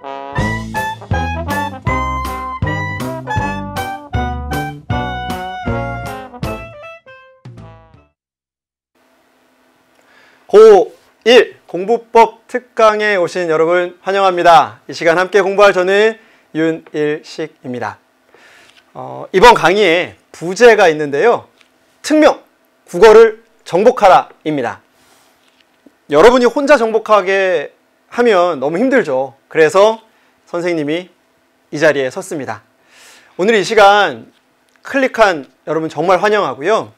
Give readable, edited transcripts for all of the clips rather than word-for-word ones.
고1 공부법 특강에 오신 여러분 환영합니다. 이 시간 함께 공부할 저는 윤일식입니다. 이번 강의에 부제가 있는데요. 특명, 국어를 정복하라 입니다. 여러분이 혼자 정복하게 하면 너무 힘들죠. 그래서 선생님이 이 자리에 섰습니다. 오늘 이 시간 클릭한 여러분 정말 환영하고요.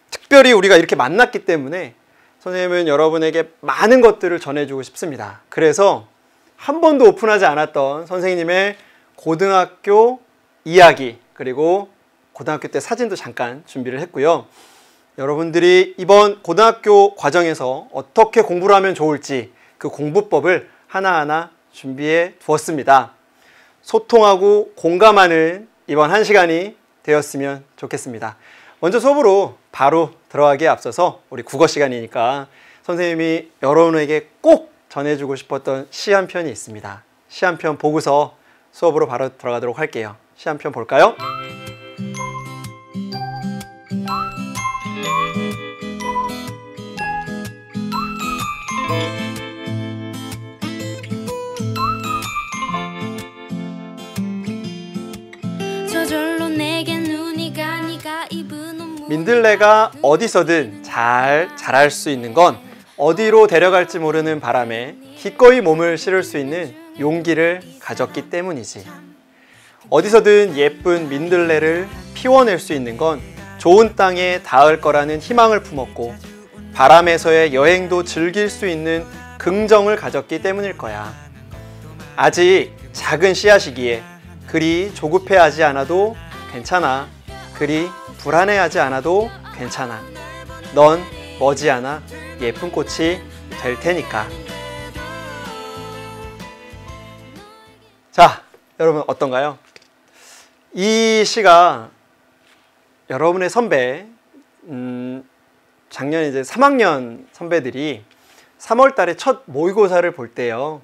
특별히 우리가 이렇게 만났기 때문에 선생님은 여러분에게 많은 것들을 전해주고 싶습니다. 그래서 한 번도 오픈하지 않았던 선생님의 고등학교 이야기, 그리고 고등학교 때 사진도 잠깐 준비를 했고요. 여러분들이 이번 고등학교 과정에서 어떻게 공부를 하면 좋을지 그 공부법을 하나하나 준비해 두었습니다. 소통하고 공감하는 이번 한 시간이 되었으면 좋겠습니다. 먼저 수업으로 바로 들어가기에 앞서서 우리 국어 시간이니까 선생님이 여러분에게 꼭 전해주고 싶었던 시 한 편이 있습니다. 시 한 편 보고서 수업으로 바로 들어가도록 할게요. 시 한 편 볼까요? 민들레가 어디서든 잘 자랄 수 있는 건 어디로 데려갈지 모르는 바람에 기꺼이 몸을 실을 수 있는 용기를 가졌기 때문이지. 어디서든 예쁜 민들레를 피워낼 수 있는 건 좋은 땅에 닿을 거라는 희망을 품었고 바람에서의 여행도 즐길 수 있는 긍정을 가졌기 때문일 거야. 아직 작은 씨앗이기에 그리 조급해하지 않아도 괜찮아. 그리 불안해하지 않아도 괜찮아. 넌 머지않아 예쁜 꽃이 될 테니까. 자, 여러분 어떤가요? 이 시가 여러분의 선배, 작년에 이제 3학년 선배들이 3월 달에 첫 모의고사를 볼 때요.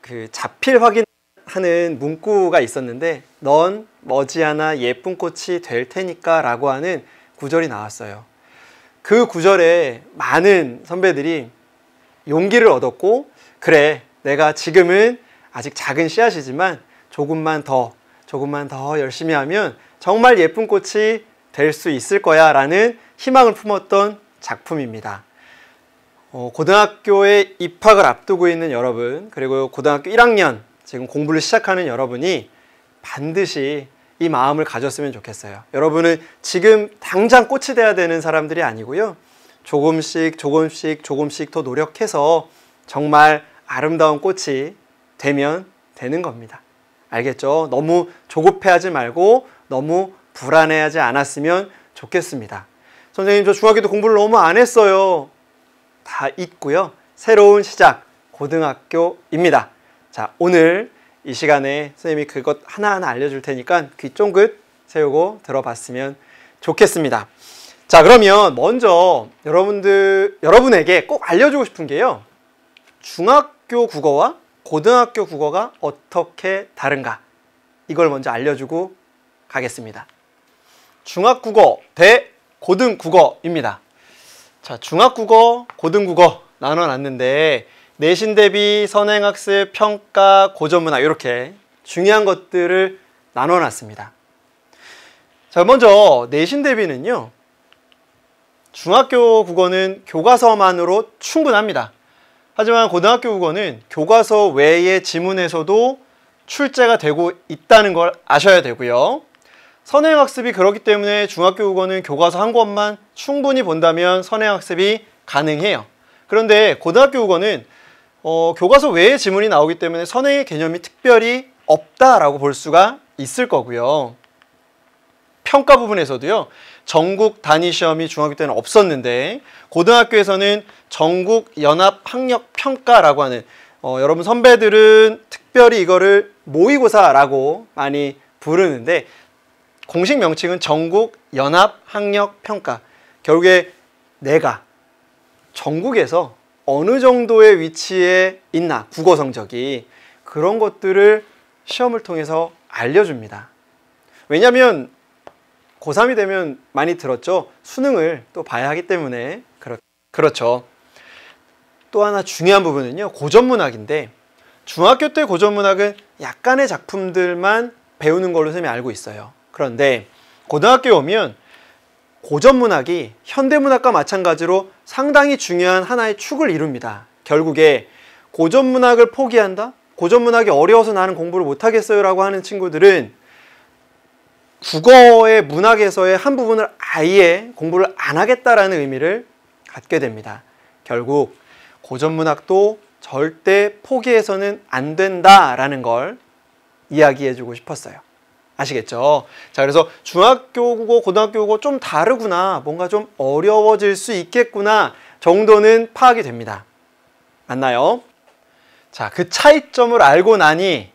그 자필 확인하는 문구가 있었는데 넌 머지않아 예쁜 꽃이 될 테니까 라고 하는 구절이 나왔어요. 그 구절에 많은 선배들이 용기를 얻었고, 그래, 내가 지금은 아직 작은 씨앗이지만 조금만 더 열심히 하면 정말 예쁜 꽃이 될 수 있을 거야 라는 희망을 품었던 작품입니다. 고등학교에 입학을 앞두고 있는 여러분, 그리고 고등학교 1학년 지금 공부를 시작하는 여러분이 반드시 이 마음을 가졌으면 좋겠어요. 여러분은 지금 당장 꽃이 돼야 되는 사람들이 아니고요. 조금씩 더 노력해서 정말 아름다운 꽃이 되면 되는 겁니다. 알겠죠? 너무 조급해하지 말고 너무 불안해하지 않았으면 좋겠습니다. 선생님, 저 중학교 때 공부를 너무 안 했어요. 다 잊고요. 새로운 시작, 고등학교입니다. 자, 오늘 이 시간에 선생님이 그것 하나하나 알려줄 테니까 귀 쫑긋 세우고 들어봤으면 좋겠습니다. 자, 그러면 먼저 여러분에게 꼭 알려주고 싶은 게요. 중학교 국어와 고등학교 국어가 어떻게 다른가? 이걸 먼저 알려주고 가겠습니다. 중학국어 대 고등국어입니다. 자, 중학국어, 고등국어 나눠놨는데 내신 대비, 선행학습, 평가, 고전문화 이렇게 중요한 것들을 나눠놨습니다. 자, 먼저 내신 대비는요. 중학교 국어는 교과서만으로 충분합니다. 하지만 고등학교 국어는 교과서 외의 지문에서도 출제가 되고 있다는 걸 아셔야 되고요. 선행학습이 그렇기 때문에 중학교 국어는 교과서 한 권만 충분히 본다면 선행학습이 가능해요. 그런데 고등학교 국어는 교과서 외의 지문이 나오기 때문에 선행의 개념이 특별히 없다라고 볼 수가 있을 거고요. 평가 부분에서도요. 전국 단위 시험이 중학교 때는 없었는데 고등학교에서는 전국 연합 학력 평가라고 하는 여러분 선배들은 특별히 이거를 모의고사라고 많이 부르는데 공식 명칭은 전국 연합 학력 평가. 결국에 내가 전국에서 어느 정도의 위치에 있나 국어 성적이 그런 것들을 시험을 통해서 알려줍니다. 왜냐하면 고3이 되면 많이 들었죠. 수능을 또 봐야 하기 때문에. 그렇죠. 또 하나 중요한 부분은요, 고전문학인데 중학교 때 고전문학은 약간의 작품들만 배우는 걸로 선생님이 알고 있어요. 그런데 고등학교에 오면 고전문학이 현대문학과 마찬가지로 상당히 중요한 하나의 축을 이룹니다. 결국에 고전문학을 포기한다? 고전문학이 어려워서 나는 공부를 못하겠어요 라고 하는 친구들은 국어의 문학에서의 한 부분을 아예 공부를 안 하겠다라는 의미를 갖게 됩니다. 결국 고전문학도 절대 포기해서는 안 된다라는 걸 이야기해주고 싶었어요. 아시겠죠? 자, 그래서 중학교 국어, 고등학교 국어 좀 다르구나, 뭔가 좀 어려워질 수 있겠구나 정도는 파악이 됩니다. 맞나요? 자, 그 차이점을 알고 나니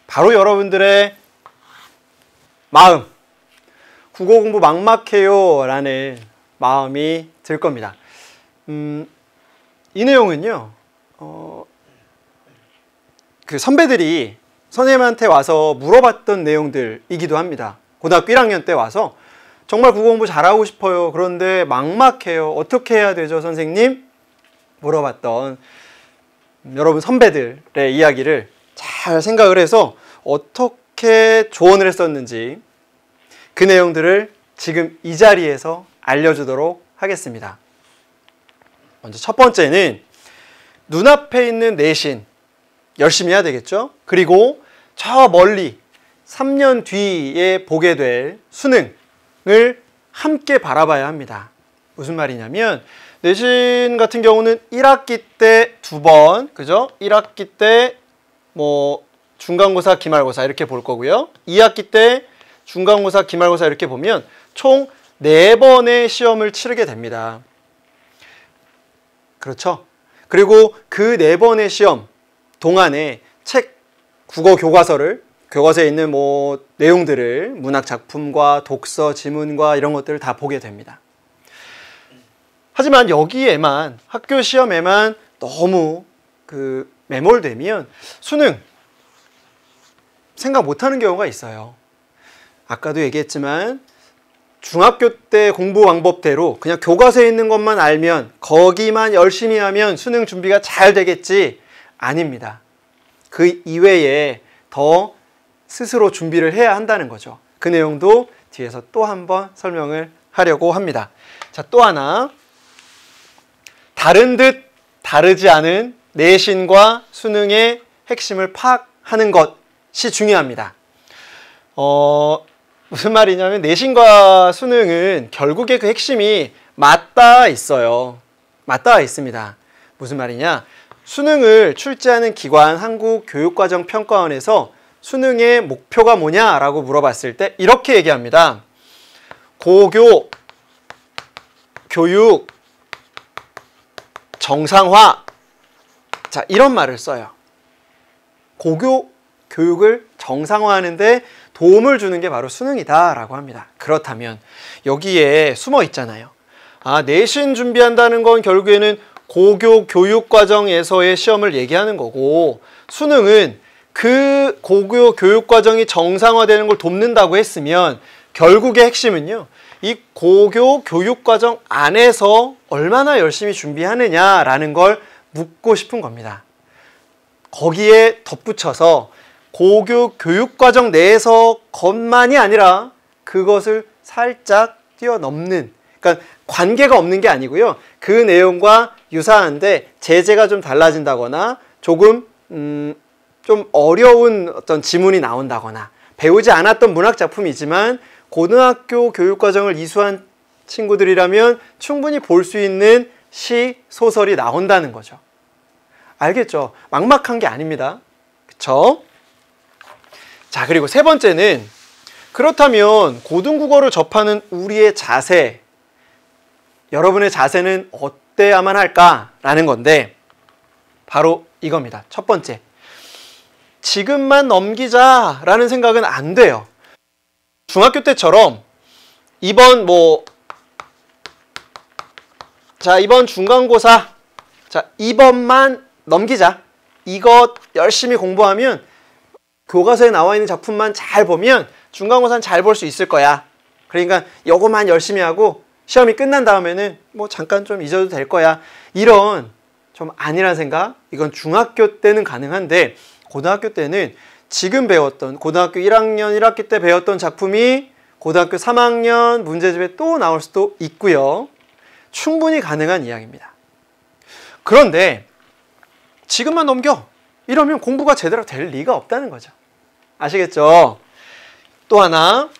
바로 여러분들의 마음, 국어 공부 막막해요 라는 마음이 들 겁니다. 이 내용은요, 그 선배들이 선생님한테 와서 물어봤던 내용들이기도 합니다. 고등학교 1학년 때 와서 정말 국어 공부 잘하고 싶어요. 그런데 막막해요. 어떻게 해야 되죠, 선생님? 물어봤던 여러분 선배들의 이야기를 잘 생각을 해서 어떻게 조언을 했었는지 그 내용들을 지금 이 자리에서 알려주도록 하겠습니다. 먼저 첫 번째는 눈앞에 있는 내신 열심히 해야 되겠죠? 그리고 저 멀리 3년 뒤에 보게 될 수능을 함께 바라봐야 합니다. 무슨 말이냐면 내신 같은 경우는 1학기 때 2번, 그죠? 1학기 때 뭐 중간고사, 기말고사 이렇게 볼 거고요. 2학기 때 중간고사, 기말고사 이렇게 보면 총 4번의 시험을 치르게 됩니다. 그렇죠? 그리고 그 4번의 시험 동안에 책, 국어 교과서를, 교과서에 있는 뭐 내용들을 문학 작품과 독서, 지문과 이런 것들을 다 보게 됩니다. 하지만 여기에만, 학교 시험에만 너무 매몰되면 수능 생각 못하는 경우가 있어요. 아까도 얘기했지만 중학교 때 공부 방법대로 그냥 교과서에 있는 것만 알면, 거기만 열심히 하면 수능 준비가 잘 되겠지? 아닙니다. 그 이외에 더 스스로 준비를 해야 한다는 거죠. 그 내용도 뒤에서 또 한 번 설명을 하려고 합니다. 자, 또 하나, 다른 듯 다르지 않은 내신과 수능의 핵심을 파악하는 것이 중요합니다. 무슨 말이냐면 내신과 수능은 결국에 그 핵심이 맞닿아 있어요. 맞닿아 있습니다. 무슨 말이냐? 수능을 출제하는 기관 한국교육과정평가원에서 수능의 목표가 뭐냐라고 물어봤을 때 이렇게 얘기합니다. 고교, 교육, 정상화. 자, 이런 말을 써요. 고교, 교육을 정상화하는데 도움을 주는 게 바로 수능이다 라고 합니다. 그렇다면 여기에 숨어 있잖아요. 아, 내신 준비한다는 건 결국에는 고교 교육과정에서의 시험을 얘기하는 거고, 수능은 그 고교 교육과정이 정상화되는 걸 돕는다고 했으면 결국의 핵심은요, 이 고교 교육과정 안에서 얼마나 열심히 준비하느냐라는 걸 묻고 싶은 겁니다. 거기에 덧붙여서 고교 교육과정 내에서 것만이 아니라 그것을 살짝 뛰어넘는, 그러니까 관계가 없는 게 아니고요, 그 내용과 유사한데 제재가 좀 달라진다거나 조금 좀 어려운 어떤 지문이 나온다거나, 배우지 않았던 문학 작품이지만 고등학교 교육과정을 이수한 친구들이라면 충분히 볼 수 있는 시, 소설이 나온다는 거죠. 알겠죠? 막막한 게 아닙니다. 그쵸? 자, 그리고 세 번째는, 그렇다면 고등국어를 접하는 우리의 자세, 여러분의 자세는 어때야만 할까라는 건데 바로 이겁니다. 첫 번째, 지금만 넘기자라는 생각은 안 돼요. 중학교 때처럼 이번 이번 중간고사, 자, 이번만 넘기자, 이것 열심히 공부하면 교과서에 나와 있는 작품만 잘 보면 중간고사는 잘 볼 수 있을 거야. 그러니까 요거만 열심히 하고 시험이 끝난 다음에는 뭐 잠깐 좀 잊어도 될 거야. 이런 좀 아니란 생각. 이건 중학교 때는 가능한데 고등학교 때는 지금 배웠던 고등학교 1학년 1학기 때 배웠던 작품이 고등학교 3학년 문제집에 또 나올 수도 있고요. 충분히 가능한 이야기입니다. 그런데 지금만 넘겨 이러면 공부가 제대로 될 리가 없다는 거죠. 아시겠죠? 또 하나,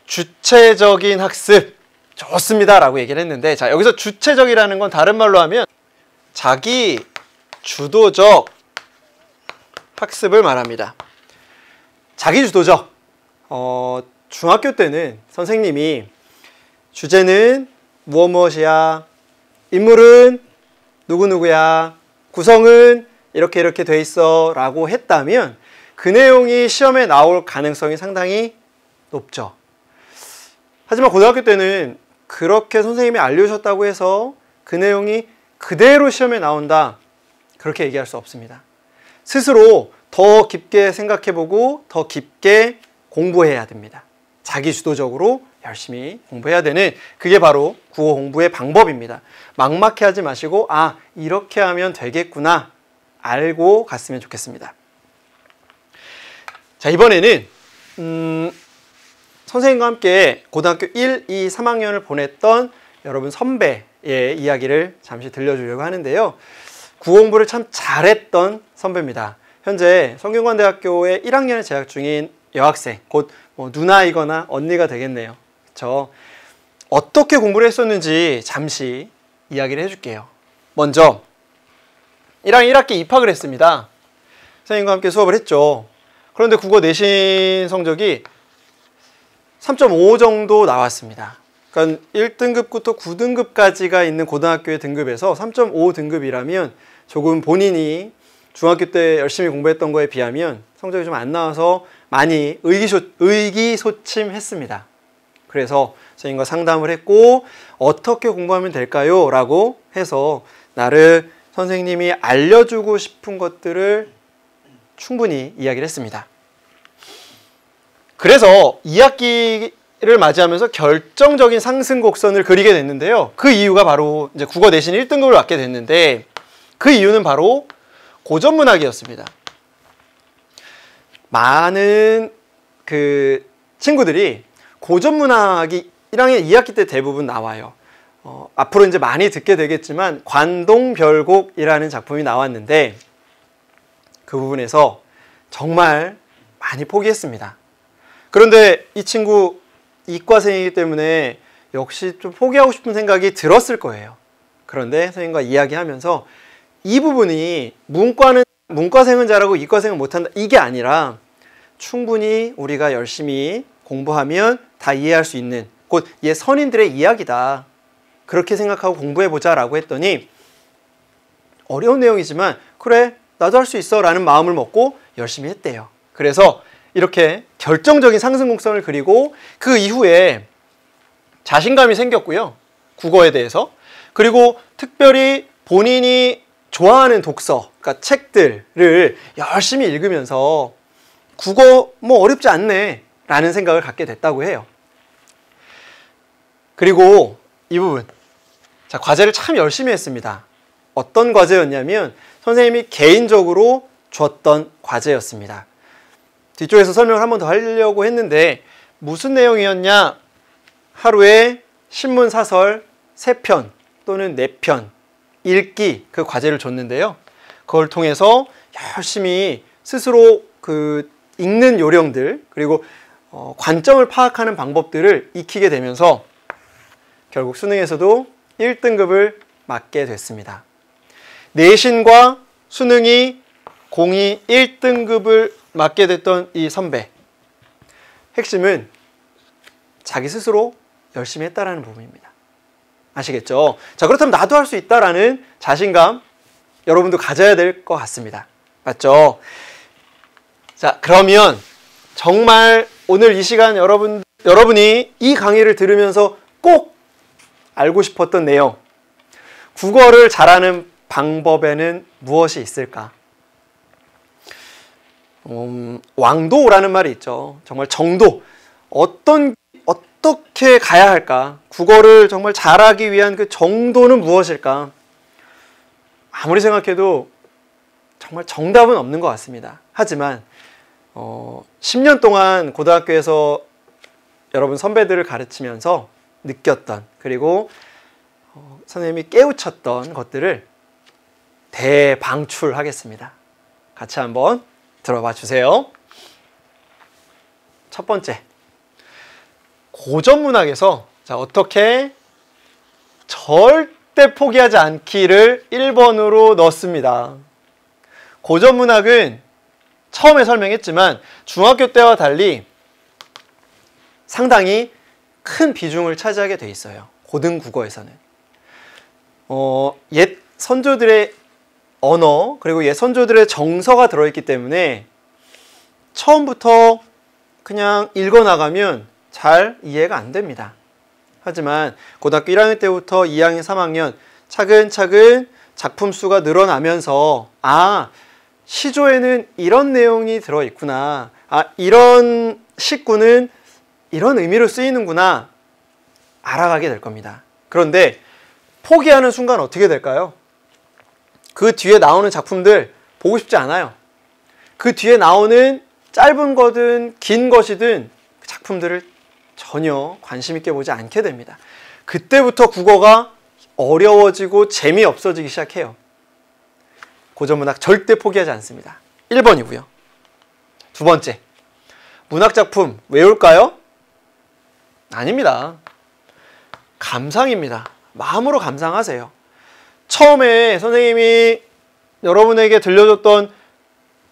주체적인 학습 좋습니다 라고 얘기를 했는데, 자, 여기서 주체적이라는 건 다른 말로 하면 자기 주도적 학습을 말합니다. 자기 주도적. 중학교 때는 선생님이 주제는 무엇이야, 인물은 누구누구야, 구성은 이렇게 이렇게 돼 있어 라고 했다면 그 내용이 시험에 나올 가능성이 상당히 높죠. 하지만 고등학교 때는 그렇게 선생님이 알려주셨다고 해서 그 내용이 그대로 시험에 나온다, 그렇게 얘기할 수 없습니다. 스스로 더 깊게 생각해보고 더 깊게 공부해야 됩니다. 자기주도적으로 열심히 공부해야 되는, 그게 바로 국어 공부의 방법입니다. 막막해 하지 마시고 아, 이렇게 하면 되겠구나 알고 갔으면 좋겠습니다. 자, 이번에는 선생님과 함께 고등학교 1, 2, 3학년을 보냈던 여러분 선배의 이야기를 잠시 들려주려고 하는데요. 국어 공부를 참 잘했던 선배입니다. 현재 성균관대학교에 1학년에 재학 중인 여학생, 곧 뭐 누나이거나 언니가 되겠네요. 그렇죠? 어떻게 공부를 했었는지 잠시 이야기를 해줄게요. 먼저 1학년 1학기 입학을 했습니다. 선생님과 함께 수업을 했죠. 그런데 국어 내신 성적이 3.5 정도 나왔습니다. 그러니까 1등급부터 9등급까지가 있는 고등학교의 등급에서 3.5 등급이라면 조금 본인이 중학교 때 열심히 공부했던 거에 비하면 성적이 좀 안 나와서 많이 의기소침했습니다. 그래서 선생님과 상담을 했고 어떻게 공부하면 될까요? 라고 해서 나를 선생님이 알려주고 싶은 것들을 충분히 이야기를 했습니다. 그래서 2학기를 맞이하면서 결정적인 상승 곡선을 그리게 됐는데요. 그 이유가 바로 이제 국어 내신 1등급을 맞게 됐는데, 그 이유는 바로 고전문학이었습니다. 많은 그 친구들이 고전문학이 1학년 2학기 때 대부분 나와요. 앞으로 이제 많이 듣게 되겠지만 관동별곡이라는 작품이 나왔는데 그 부분에서 정말 많이 포기했습니다. 그런데 이 친구 이과생이기 때문에 역시 좀 포기하고 싶은 생각이 들었을 거예요. 그런데 선생님과 이야기하면서 이 부분이 문과생은 잘하고 이과생은 못한다, 이게 아니라 충분히 우리가 열심히 공부하면 다 이해할 수 있는, 곧 선인들의 이야기다, 그렇게 생각하고 공부해보자 라고 했더니 어려운 내용이지만 그래 나도 할 수 있어 라는 마음을 먹고 열심히 했대요. 그래서 이렇게 결정적인 상승 곡선을 그리고 그 이후에 자신감이 생겼고요. 국어에 대해서. 그리고 특별히 본인이 좋아하는 독서, 그러니까 책들을 열심히 읽으면서 국어 뭐 어렵지 않네 라는 생각을 갖게 됐다고 해요. 그리고 이 부분, 자, 과제를 참 열심히 했습니다. 어떤 과제였냐면 선생님이 개인적으로 줬던 과제였습니다. 뒤쪽에서 설명을 한 번 더 하려고 했는데 무슨 내용이었냐, 하루에 신문 사설 3편 또는 4편 읽기, 그 과제를 줬는데요. 그걸 통해서 열심히 스스로 그 읽는 요령들, 그리고 관점을 파악하는 방법들을 익히게 되면서 결국 수능에서도 1등급을 맞게 됐습니다. 내신과 수능이 공이 1등급을 맞게 됐던 이 선배, 핵심은 자기 스스로 열심히 했다라는 부분입니다. 아시겠죠? 자, 그렇다면 나도 할 수 있다라는 자신감 여러분도 가져야 될 것 같습니다. 맞죠? 자, 그러면 정말 오늘 이 시간 여러분이 이 강의를 들으면서 꼭 알고 싶었던 내용, 국어를 잘하는 방법에는 무엇이 있을까? 왕도라는 말이 있죠. 정말 정도. 어떻게 가야 할까? 국어를 정말 잘하기 위한 그 정도는 무엇일까? 아무리 생각해도 정말 정답은 없는 것 같습니다. 하지만 10년 동안 고등학교에서 여러분 선배들을 가르치면서 느꼈던, 그리고 선생님이 깨우쳤던 것들을 대방출하겠습니다. 같이 한번 들어봐 주세요. 첫 번째, 고전문학에서 어떻게 절대 포기하지 않기를 1번으로 넣습니다. 고전문학은 처음에 설명했지만 중학교 때와 달리 상당히 큰 비중을 차지하게 돼 있어요. 고등국어에서는. 옛 선조들의 언어, 그리고 옛 선조들의 정서가 들어있기 때문에 처음부터 그냥 읽어나가면 잘 이해가 안 됩니다. 하지만 고등학교 1학년 때부터 2학년, 3학년 차근차근 작품 수가 늘어나면서 시조에는 이런 내용이 들어있구나, 이런 식구는 이런 의미로 쓰이는구나 알아가게 될 겁니다. 그런데 포기하는 순간 어떻게 될까요? 그 뒤에 나오는 작품들 보고 싶지 않아요. 그 뒤에 나오는 짧은 거든 긴 것이든 그 작품들을 전혀 관심 있게 보지 않게 됩니다. 그때부터 국어가 어려워지고 재미없어지기 시작해요. 고전문학 절대 포기하지 않습니다. 1번이고요. 두 번째, 문학작품 외울까요? 아닙니다. 감상입니다. 마음으로 감상하세요. 처음에 선생님이 여러분에게 들려줬던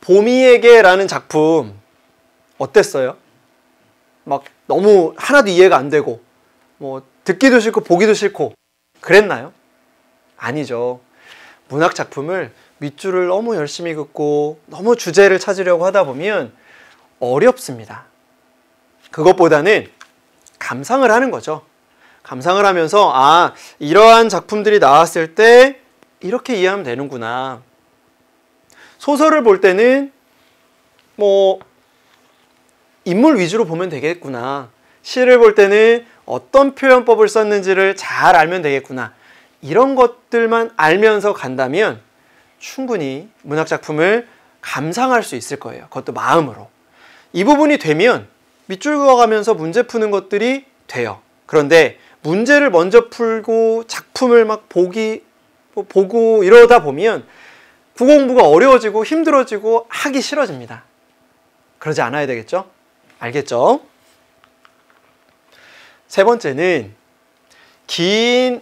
봄이에게라는 작품 어땠어요? 막 너무 하나도 이해가 안 되고 듣기도 싫고 보기도 싫고 그랬나요? 아니죠. 문학 작품을 밑줄을 너무 열심히 긋고 너무 주제를 찾으려고 하다 보면 어렵습니다. 그것보다는 감상을 하는 거죠. 감상을 하면서 이러한 작품들이 나왔을 때 이렇게 이해하면 되는구나. 소설을 볼 때는 인물 위주로 보면 되겠구나. 시를 볼 때는 어떤 표현법을 썼는지를 잘 알면 되겠구나. 이런 것들만 알면서 간다면 충분히 문학작품을 감상할 수 있을 거예요. 그것도 마음으로. 이 부분이 되면 밑줄 그어가면서 문제 푸는 것들이 돼요. 그런데 문제를 먼저 풀고 작품을 막 보고 이러다 보면 국어 공부가 어려워지고 힘들어지고 하기 싫어집니다. 그러지 않아야 되겠죠? 알겠죠? 세 번째는 긴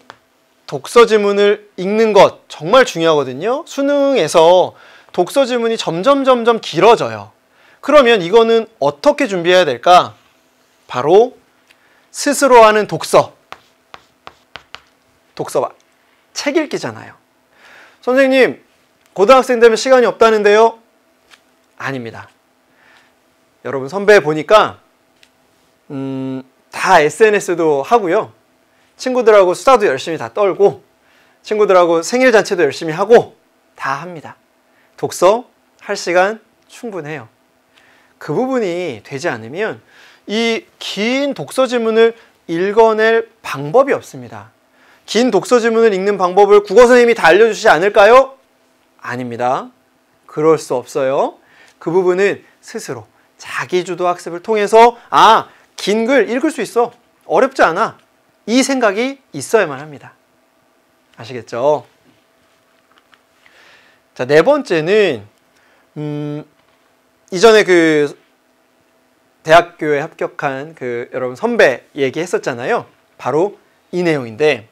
독서 지문을 읽는 것 정말 중요하거든요. 수능에서 독서 지문이 점점 길어져요. 그러면 이거는 어떻게 준비해야 될까? 바로 스스로 하는 독서. 책 읽기잖아요. 선생님, 고등학생 되면 시간이 없다는데요? 아닙니다. 여러분 선배 보니까 다 SNS도 하고요. 친구들하고 수다도 열심히 다 떨고 친구들하고 생일잔치도 열심히 하고 다 합니다. 독서 할 시간 충분해요. 그 부분이 되지 않으면 이 긴 독서 지문을 읽어낼 방법이 없습니다. 긴 독서 지문을 읽는 방법을 국어 선생님이 다 알려주시지 않을까요? 아닙니다. 그럴 수 없어요. 그 부분은 스스로 자기주도 학습을 통해서 긴 글 읽을 수 있어. 어렵지 않아. 이 생각이 있어야만 합니다. 아시겠죠? 자, 네 번째는 이전에 그 대학교에 합격한 그 여러분 선배 얘기했었잖아요. 바로 이 내용인데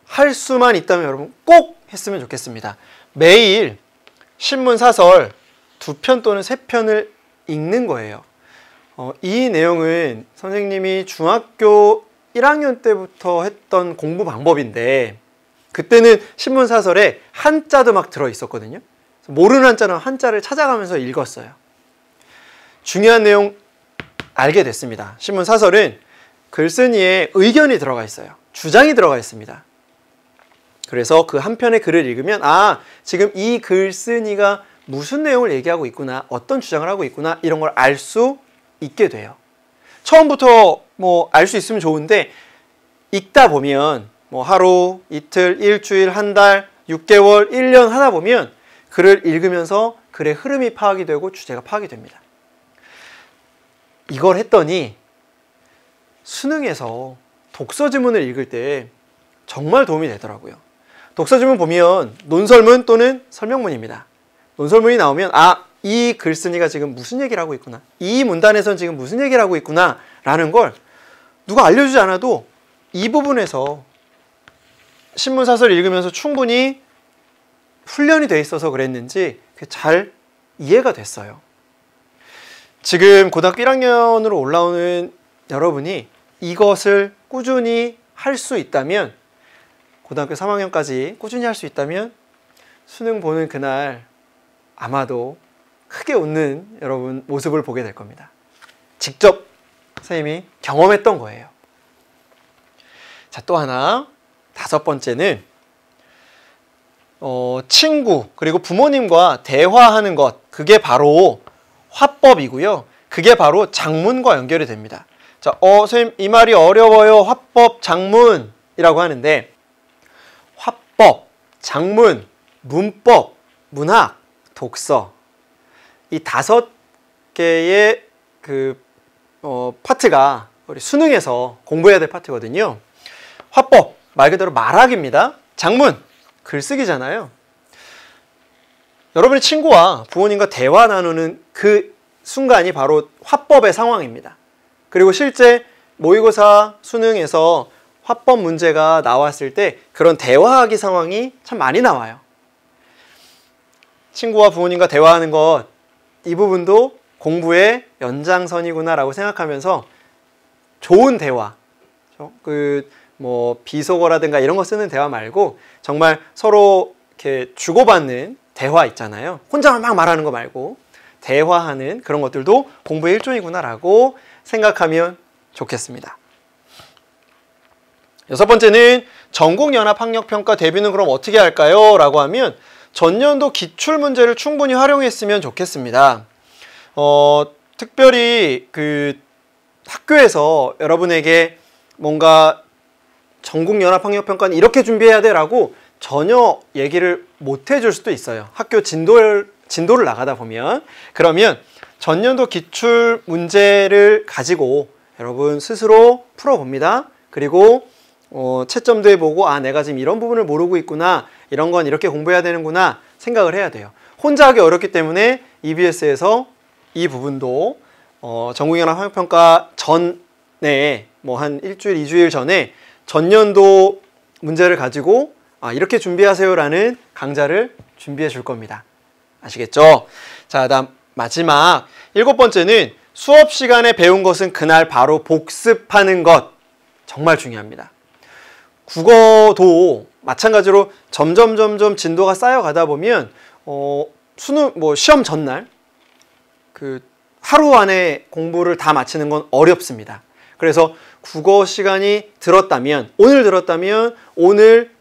할 수만 있다면 여러분 꼭 했으면 좋겠습니다. 매일 신문 사설 2편 또는 3편을 읽는 거예요. 이 내용은 선생님이 중학교 1학년 때부터 했던 공부 방법인데 그때는 신문 사설에 한자도 막 들어있었거든요. 모르는 한자는 한자를 찾아가면서 읽었어요. 중요한 내용 알게 됐습니다. 신문 사설은 글쓴이에 의견이 들어가 있어요. 주장이 들어가 있습니다. 그래서 그 한 편의 글을 읽으면 지금 이 글쓴이가 무슨 내용을 얘기하고 있구나, 어떤 주장을 하고 있구나, 이런 걸 알 수 있게 돼요. 처음부터 뭐 알 수 있으면 좋은데 읽다 보면 뭐 하루, 이틀, 일주일, 한 달, 6개월, 1년 하다 보면 글을 읽으면서 글의 흐름이 파악이 되고 주제가 파악이 됩니다. 이걸 했더니 수능에서 독서 지문을 읽을 때 정말 도움이 되더라고요. 독서 지문 보면 논설문 또는 설명문입니다. 논설문이 나오면 이 글쓴이가 지금 무슨 얘기를 하고 있구나, 이 문단에선 지금 무슨 얘기를 하고 있구나 라는 걸 누가 알려주지 않아도 이 부분에서 신문사설을 읽으면서 충분히 훈련이 돼 있어서 그랬는지 잘 이해가 됐어요. 지금 고등학교 1학년으로 올라오는 여러분이 이것을 꾸준히 할 수 있다면, 고등학교 3학년까지 꾸준히 할 수 있다면 수능 보는 그날 아마도 크게 웃는 여러분 모습을 보게 될 겁니다. 직접 선생님이 경험했던 거예요. 자, 또 하나, 5번째는 친구 그리고 부모님과 대화하는 것, 그게 바로 화법이고요. 그게 바로 작문과 연결이 됩니다. 자, 선생님 이 말이 어려워요. 화법, 작문이라고 하는데, 화법, 작문, 문법, 문학, 독서, 이 5개의 파트가 우리 수능에서 공부해야 될 파트거든요. 화법, 말 그대로 말하기입니다. 작문, 글쓰기잖아요. 여러분의 친구와 부모님과 대화 나누는 그 순간이 바로 화법의 상황입니다. 그리고 실제 모의고사 수능에서 화법 문제가 나왔을 때 그런 대화하기 상황이 참 많이 나와요. 친구와 부모님과 대화하는 것, 이 부분도 공부의 연장선이구나 라고 생각하면서 좋은 대화, 비속어라든가 이런 거 쓰는 대화 말고 정말 서로 이렇게 주고받는 대화 있잖아요. 혼자만 막 말하는 거 말고 대화하는 그런 것들도 공부의 일종이구나 라고 생각하면 좋겠습니다. 6번째는 전국연합학력평가 대비는 그럼 어떻게 할까요? 라고 하면 전년도 기출문제를 충분히 활용했으면 좋겠습니다. 특별히 학교에서 여러분에게 뭔가 전국연합학력평가는 이렇게 준비해야 돼 라고 전혀 얘기를 못 해줄 수도 있어요. 학교 진도를 나가다 보면. 그러면 전년도 기출 문제를 가지고 여러분 스스로 풀어봅니다. 그리고 채점도 해보고 내가 지금 이런 부분을 모르고 있구나, 이런 건 이렇게 공부해야 되는구나 생각을 해야 돼요. 혼자 하기 어렵기 때문에 EBS에서 이 부분도 전국연합학력평가 전에 한 일주일, 2주일 전에 전년도 문제를 가지고 이렇게 준비하세요라는 강좌를 준비해 줄 겁니다. 아시겠죠? 자, 다음 마지막 7번째는 수업 시간에 배운 것은 그날 바로 복습하는 것. 정말 중요합니다. 국어도 마찬가지로 점점 진도가 쌓여가다 보면 수능 시험 전날 하루 안에 공부를 다 마치는 건 어렵습니다. 그래서 국어 시간이 오늘 들었다면 오늘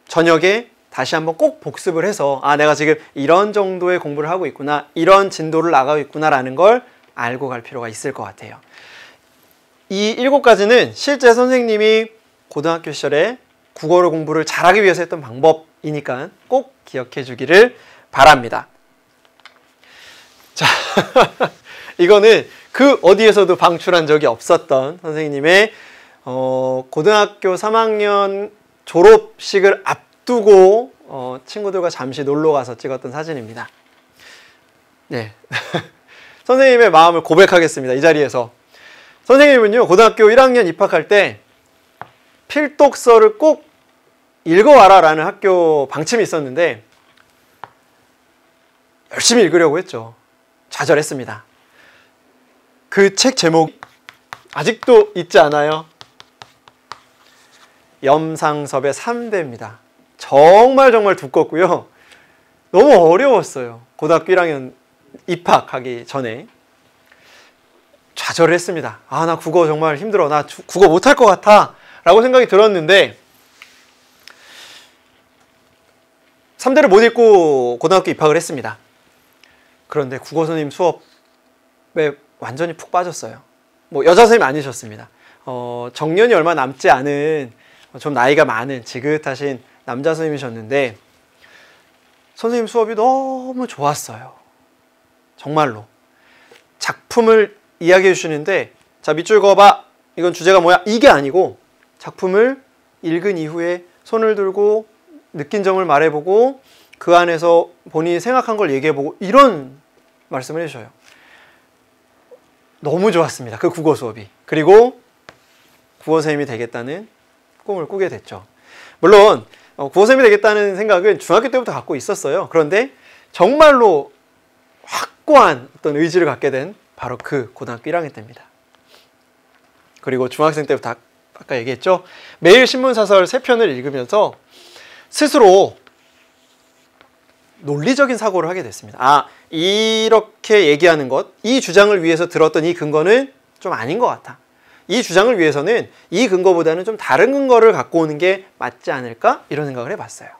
저녁에 다시 한번 꼭 복습을 해서 내가 지금 이런 정도의 공부를 하고 있구나, 이런 진도를 나가고 있구나 라는 걸 알고 갈 필요가 있을 것 같아요. 이 7가지는 실제 선생님이 고등학교 시절에 국어를 공부를 잘하기 위해서 했던 방법이니까 꼭 기억해 주기를 바랍니다. 자, 이거는 어디에서도 방출한 적이 없었던 선생님의 고등학교 3학년 졸업식을 앞두고 친구들과 잠시 놀러 가서 찍었던 사진입니다. 네. 선생님의 마음을 고백하겠습니다. 이 자리에서. 선생님은요, 고등학교 1학년 입학할 때 필독서를 꼭 읽어와라 라는 학교 방침이 있었는데 열심히 읽으려고 했죠. 좌절했습니다. 그 책 제목 아직도 잊지 않아요. 염상섭의 3대입니다. 정말 두껍고요. 너무 어려웠어요. 고등학교 1학년 입학하기 전에 좌절을 했습니다. 나 국어 정말 힘들어. 나 국어 못할 것 같아 라고 생각이 들었는데 3대를 못 읽고 고등학교 입학을 했습니다. 그런데 국어 선생님 수업에 완전히 푹 빠졌어요. 뭐 여자 선생님 아니셨습니다. 정년이 얼마 남지 않은 좀 나이가 많은 지긋하신 남자 선생님이셨는데 선생님 수업이 너무 좋았어요. 정말로. 작품을 이야기해 주시는데 자 밑줄 그어봐. 이건 주제가 뭐야? 이게 아니고 작품을 읽은 이후에 손을 들고 느낀 점을 말해보고 그 안에서 본인이 생각한 걸 얘기해보고 이런 말씀을 해주셔요. 너무 좋았습니다. 그 국어 수업이. 그리고 국어 선생님이 되겠다는 꿈을 꾸게 됐죠. 물론 국어 선생님이 되겠다는 생각은 중학교 때부터 갖고 있었어요. 그런데 정말로 확고한 어떤 의지를 갖게 된 바로 그 고등학교 1학년 때입니다. 그리고 중학생 때부터 아까 얘기했죠. 매일 신문사설 3편을 읽으면서 스스로 논리적인 사고를 하게 됐습니다. 아, 이렇게 얘기하는 것, 이 주장을 위해서 들었던 이 근거는 좀 아닌 것 같아. 이 주장을 위해서는 이 근거보다는 좀 다른 근거를 갖고 오는 게 맞지 않을까? 이런 생각을 해봤어요.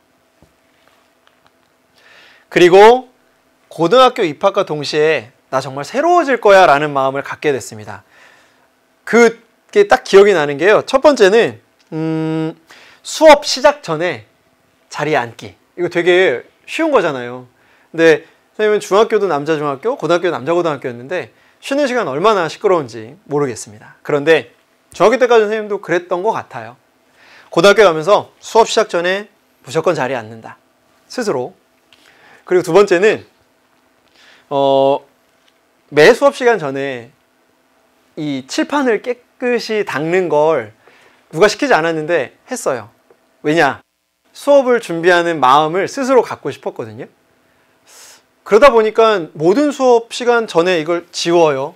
그리고 고등학교 입학과 동시에 나 정말 새로워질 거야 라는 마음을 갖게 됐습니다. 그게 딱 기억이 나는 게요. 첫 번째는 수업 시작 전에 자리에 앉기. 이거 되게 쉬운 거잖아요. 근데 선생님은 중학교도 남자 중학교, 고등학교도 남자 고등학교였는데 쉬는 시간 얼마나 시끄러운지 모르겠습니다. 그런데 중학교 때까지 선생님도 그랬던 것 같아요. 고등학교 가면서 수업 시작 전에 무조건 자리에 앉는다. 스스로. 그리고 두 번째는 매 수업 시간 전에 이 칠판을 깨끗이 닦는 걸 누가 시키지 않았는데 했어요. 왜냐? 수업을 준비하는 마음을 스스로 갖고 싶었거든요. 그러다 보니까 모든 수업 시간 전에 이걸 지워요.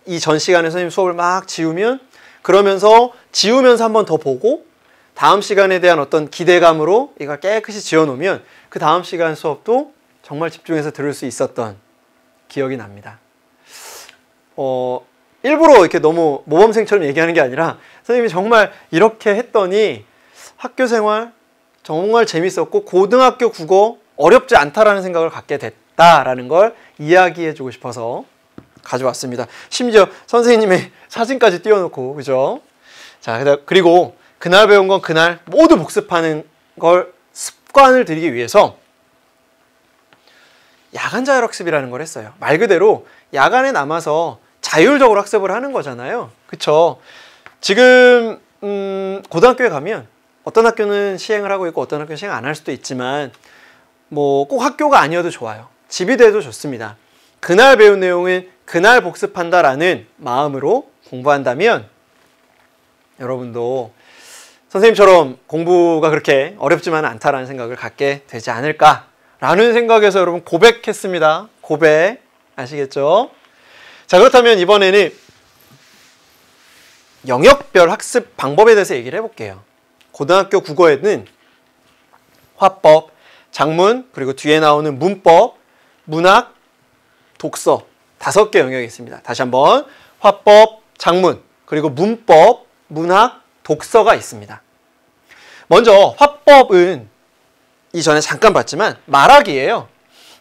이 전 시간에 선생님 수업을 막 지우면 그러면서 지우면서 한 번 더 보고 다음 시간에 대한 어떤 기대감으로 이걸 깨끗이 지워놓으면 그 다음 시간 수업도 정말 집중해서 들을 수 있었던 기억이 납니다. 일부러 이렇게 너무 모범생처럼 얘기하는 게 아니라 선생님이 정말 이렇게 했더니 학교 생활 정말 재밌었고 고등학교 국어 어렵지 않다라는 생각을 갖게 됐다라는 걸 이야기해주고 싶어서 가져왔습니다. 심지어 선생님의 사진까지 띄워놓고, 그죠? 자, 그리고 그날 배운 건 그날 모두 복습하는 걸 습관을 들이기 위해서 야간 자율학습이라는 걸 했어요. 말 그대로 야간에 남아서 자율적으로 학습을 하는 거잖아요. 그쵸? 지금 고등학교에 가면 어떤 학교는 시행을 하고 있고 어떤 학교는 시행 안 할 수도 있지만 뭐 꼭 학교가 아니어도 좋아요. 집이 돼도 좋습니다. 그날 배운 내용은 그날 복습한다라는 마음으로 공부한다면 여러분도 선생님처럼 공부가 그렇게 어렵지만 않다라는 생각을 갖게 되지 않을까라는 생각에서 여러분 고백했습니다. 고백. 아시겠죠? 자, 그렇다면 이번에는 영역별 학습 방법에 대해서 얘기를 해볼게요. 고등학교 국어에는 화법, 작문, 그리고 뒤에 나오는 문법, 문학, 독서 5개 영역이 있습니다. 다시 한번 화법, 작문, 그리고 문법, 문학, 독서가 있습니다. 먼저 화법은 이전에 잠깐 봤지만 말하기예요.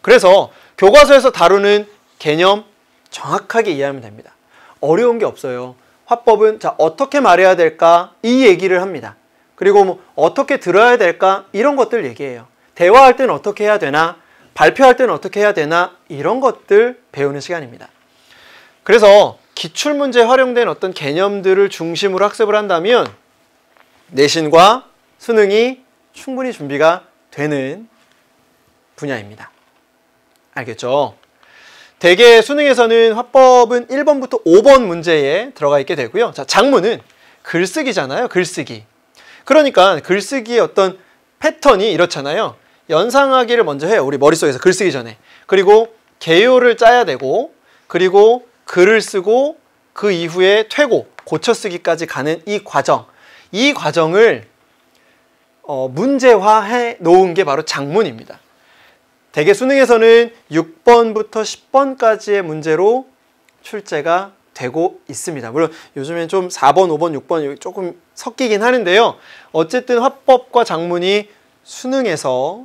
그래서 교과서에서 다루는 개념 정확하게 이해하면 됩니다. 어려운 게 없어요. 화법은 자 어떻게 말해야 될까 이 얘기를 합니다. 그리고 뭐 어떻게 들어야 될까 이런 것들 얘기해요. 대화할 때는 어떻게 해야 되나, 발표할 때는 어떻게 해야 되나 이런 것들 배우는 시간입니다. 그래서 기출문제에 활용된 어떤 개념들을 중심으로 학습을 한다면 내신과 수능이 충분히 준비가 되는 분야입니다. 알겠죠? 대개 수능에서는 화법은 1번부터 5번 문제에 들어가 있게 되고요. 자, 작문은 글쓰기잖아요. 글쓰기. 그러니까 글쓰기의 어떤 패턴이 이렇잖아요. 연상하기를 먼저 해요. 우리 머릿속에서 글쓰기 전에. 그리고 개요를 짜야 되고 그리고 글을 쓰고 그 이후에 퇴고, 고쳐쓰기까지 가는 이 과정. 이 과정을 문제화해 놓은 게 바로 작문입니다. 대개 수능에서는 6번부터 10번까지의 문제로 출제가 되고 있습니다. 물론 요즘엔 좀 4번, 5번, 6번 조금 섞이긴 하는데요. 어쨌든 화법과 작문이 수능에서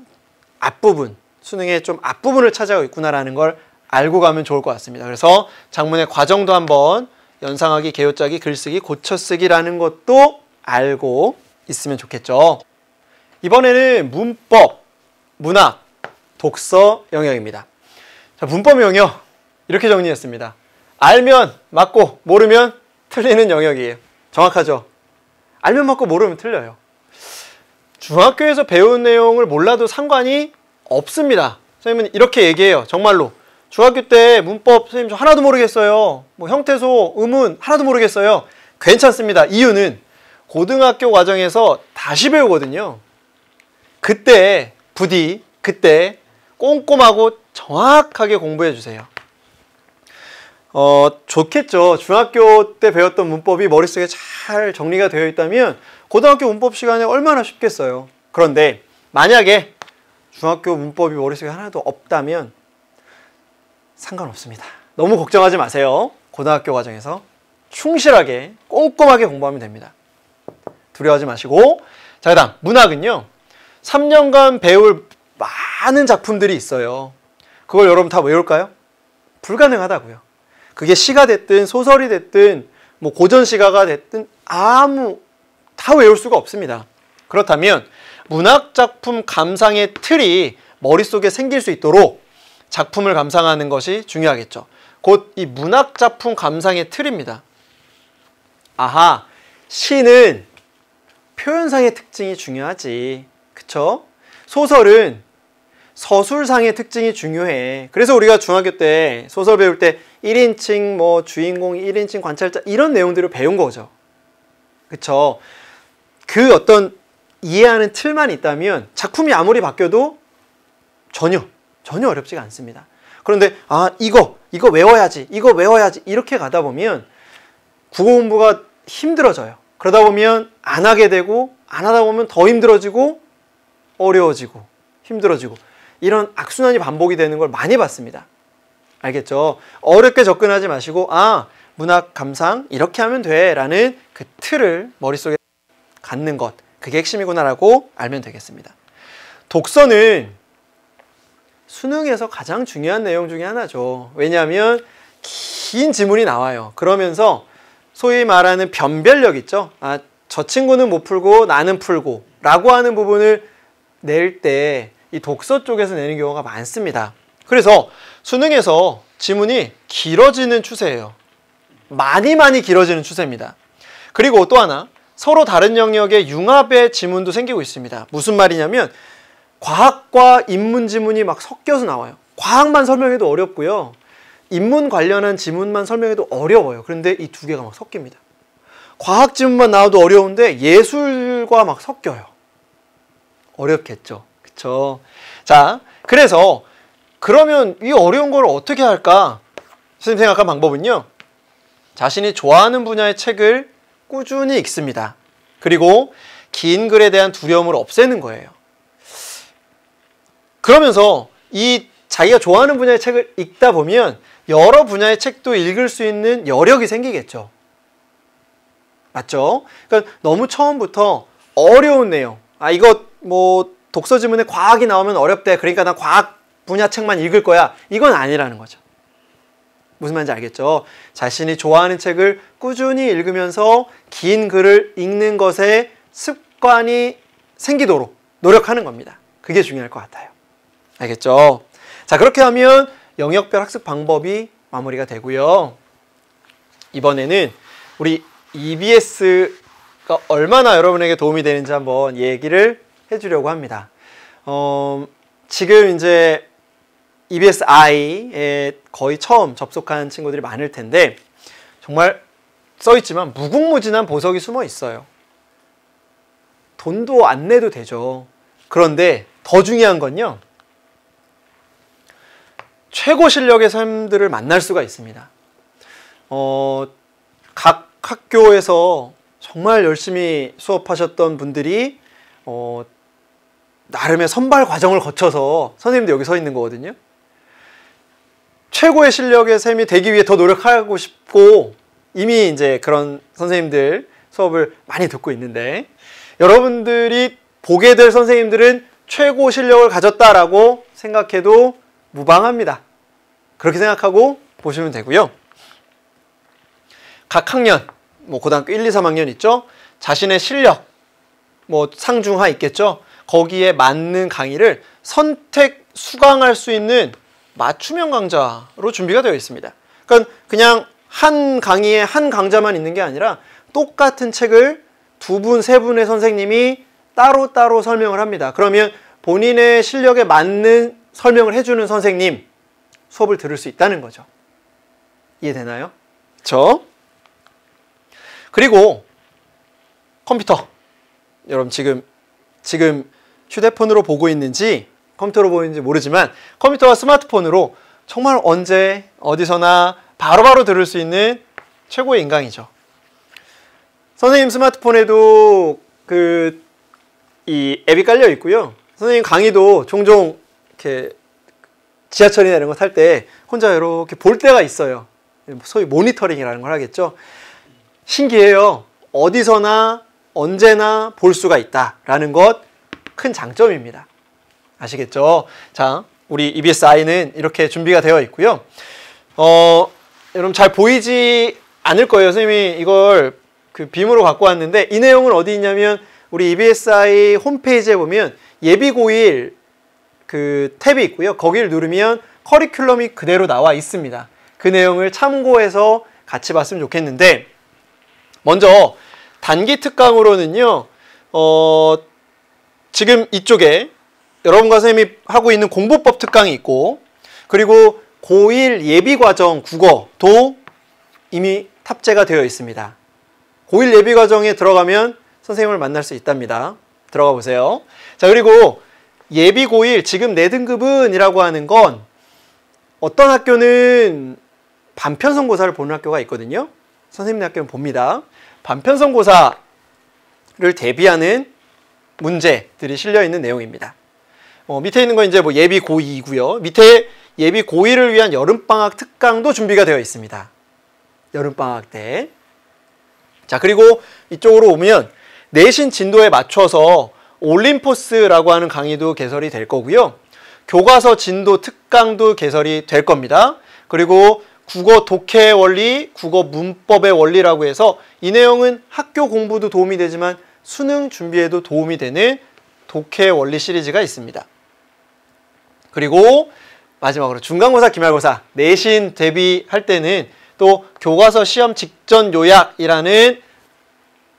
앞부분, 수능의 좀 앞부분을 차지하고 있구나라는 걸 알고 가면 좋을 것 같습니다. 그래서 작문의 과정도 한번 연상하기, 개요짜기, 글쓰기, 고쳐쓰기라는 것도 알고 있으면 좋겠죠. 이번에는 문법, 문학, 독서 영역입니다. 자, 문법 영역 이렇게 정리했습니다. 알면 맞고 모르면 틀리는 영역이에요. 정확하죠? 알면 맞고 모르면 틀려요. 중학교에서 배운 내용을 몰라도 상관이 없습니다. 선생님은 이렇게 얘기해요. 정말로. 중학교 때 문법 선생님 저 하나도 모르겠어요. 뭐 형태소, 의문 하나도 모르겠어요. 괜찮습니다. 이유는 고등학교 과정에서 다시 배우거든요. 그때 부디 그때 꼼꼼하고 정확하게 공부해 주세요. 좋겠죠. 중학교 때 배웠던 문법이 머릿속에 잘 정리가 되어 있다면 고등학교 문법 시간에 얼마나 쉽겠어요. 그런데 만약에 중학교 문법이 머릿속에 하나도 없다면 상관없습니다. 너무 걱정하지 마세요. 고등학교 과정에서 충실하게 꼼꼼하게 공부하면 됩니다. 두려워하지 마시고. 자, 그 다음 문학은요 3년간 배울 많은 작품들이 있어요. 그걸 여러분 다 외울까요? 불가능하다고요. 그게 시가 됐든 소설이 됐든 뭐 고전 시가가 됐든 다 외울 수가 없습니다. 그렇다면 문학작품 감상의 틀이 머릿속에 생길 수 있도록 작품을 감상하는 것이 중요하겠죠. 곧 이 문학작품 감상의 틀입니다. 아하, 시는 표현상의 특징이 중요하지. 그쵸? 소설은 서술상의 특징이 중요해. 그래서 우리가 중학교 때 소설 배울 때 1인칭 뭐 주인공 1인칭 관찰자 이런 내용들을 배운 거죠. 그쵸? 그 어떤 이해하는 틀만 있다면 작품이 아무리 바뀌어도 전혀 어렵지가 않습니다. 그런데 이거 외워야지 이렇게 가다 보면 국어 공부가 힘들어져요. 그러다 보면 안 하게 되고 안 하다 보면 더 힘들어지고 어려워지고 힘들어지고 이런 악순환이 반복이 되는 걸 많이 봤습니다. 알겠죠? 어렵게 접근하지 마시고 문학 감상 이렇게 하면 돼 라는 그 틀을 머릿속에 갖는 것, 그게 핵심이구나라고 알면 되겠습니다. 독서는 수능에서 가장 중요한 내용 중에 하나죠. 왜냐하면 긴 지문이 나와요. 그러면서 소위 말하는 변별력 있죠? 저 친구는 못 풀고 나는 풀고 라고 하는 부분을 낼 때 이 독서 쪽에서 내는 경우가 많습니다. 그래서 수능에서 지문이 길어지는 추세예요. 많이 길어지는 추세입니다. 그리고 또 하나, 서로 다른 영역의 융합의 지문도 생기고 있습니다. 무슨 말이냐면 과학과 인문 지문이 막 섞여서 나와요. 과학만 설명해도 어렵고요. 인문 관련한 지문만 설명해도 어려워요. 그런데 이 두 개가 막 섞입니다. 과학 지문만 나와도 어려운데 예술과 막 섞여요. 어렵겠죠. 그쵸? 자, 그래서 그러면 이 어려운 걸 어떻게 할까? 선생님 생각한 방법은요. 자신이 좋아하는 분야의 책을 꾸준히 읽습니다. 그리고 긴 글에 대한 두려움을 없애는 거예요. 그러면서 이 자기가 좋아하는 분야의 책을 읽다 보면 여러 분야의 책도 읽을 수 있는 여력이 생기겠죠. 맞죠? 그러니까 너무 처음부터 어려운 내용, 이거 뭐 독서 지문에 과학이 나오면 어렵대. 그러니까 나 과학 분야 책만 읽을 거야. 이건 아니라는 거죠. 무슨 말인지 알겠죠? 자신이 좋아하는 책을 꾸준히 읽으면서 긴 글을 읽는 것에 습관이 생기도록 노력하는 겁니다. 그게 중요할 것 같아요. 알겠죠? 자, 그렇게 하면 영역별 학습 방법이 마무리가 되고요. 이번에는 우리 EBS가 얼마나 여러분에게 도움이 되는지 한번 얘기를 해주려고 합니다. 지금 이제 EBS I에 거의 처음 접속한 친구들이 많을 텐데 정말 써있지만 무궁무진한 보석이 숨어 있어요. 돈도 안 내도 되죠. 그런데 더 중요한 건요. 최고 실력의 사람들을 만날 수가 있습니다. 각 학교에서 정말 열심히 수업하셨던 분들이 나름의 선발 과정을 거쳐서 선생님도 여기 서 있는 거거든요. 최고의 실력의 셈이 되기 위해 더 노력하고 싶고 이미 이제 그런 선생님들 수업을 많이 듣고 있는데 여러분들이 보게 될 선생님들은 최고 실력을 가졌다라고 생각해도 무방합니다. 그렇게 생각하고 보시면 되고요. 각 학년, 뭐 고등학교 1, 2, 3학년 있죠? 자신의 실력, 뭐 상중하 있겠죠? 거기에 맞는 강의를 선택 수강할 수 있는 맞춤형 강좌로 준비가 되어 있습니다. 그러니까 그냥 한 강의에 한 강좌만 있는 게 아니라 똑같은 책을 두 분, 세 분의 선생님이 따로따로 설명을 합니다. 그러면 본인의 실력에 맞는 설명을 해주는 선생님 수업을 들을 수 있다는 거죠. 이해되나요? 그렇죠? 그리고 컴퓨터. 여러분 지금 휴대폰으로 보고 있는지 컴퓨터로 보이는지 모르지만 컴퓨터와 스마트폰으로 정말 언제 어디서나 바로바로 들을 수 있는 최고의 인강이죠. 선생님 스마트폰에도 이 앱이 깔려 있고요. 선생님 강의도 종종 이렇게 지하철이나 이런 거 탈 때 혼자 이렇게 볼 때가 있어요. 소위 모니터링이라는 걸 하겠죠. 신기해요. 어디서나 언제나 볼 수가 있다라는 것 큰 장점입니다. 아시겠죠? 자, 우리 EBS-I는 이렇게 준비가 되어 있고요. 여러분 잘 보이지 않을 거예요. 선생님이 이걸 빔으로 갖고 왔는데 이 내용은 어디 있냐면 우리 EBS-I 홈페이지에 보면 예비고1 탭이 있고요. 거기를 누르면 커리큘럼이 그대로 나와 있습니다. 그 내용을 참고해서 같이 봤으면 좋겠는데 먼저 단기 특강으로는요. 지금 이쪽에 여러분과 선생님이 하고 있는 공부법 특강이 있고 그리고 고1 예비과정 국어도 이미 탑재가 되어 있습니다. 고1 예비과정에 들어가면 선생님을 만날 수 있답니다. 들어가 보세요. 자, 그리고 예비 고1 지금 내 등급은 이라고 하는 건 어떤 학교는 반편성고사를 보는 학교가 있거든요. 선생님 학교는 봅니다. 반편성고사를 대비하는 문제들이 실려있는 내용입니다. 밑에 있는 건 이제 뭐 예비 고2이고요. 밑에 예비 고1을 위한 여름방학 특강도 준비가 되어 있습니다. 여름방학 때. 자, 그리고 이쪽으로 오면 내신 진도에 맞춰서 올림포스라고 하는 강의도 개설이 될 거고요. 교과서 진도 특강도 개설이 될 겁니다. 그리고 국어 독해 원리, 국어 문법의 원리라고 해서 이 내용은 학교 공부도 도움이 되지만 수능 준비에도 도움이 되는 독해 원리 시리즈가 있습니다. 그리고 마지막으로 중간고사, 기말고사, 내신 대비할 때는 또 교과서 시험 직전 요약이라는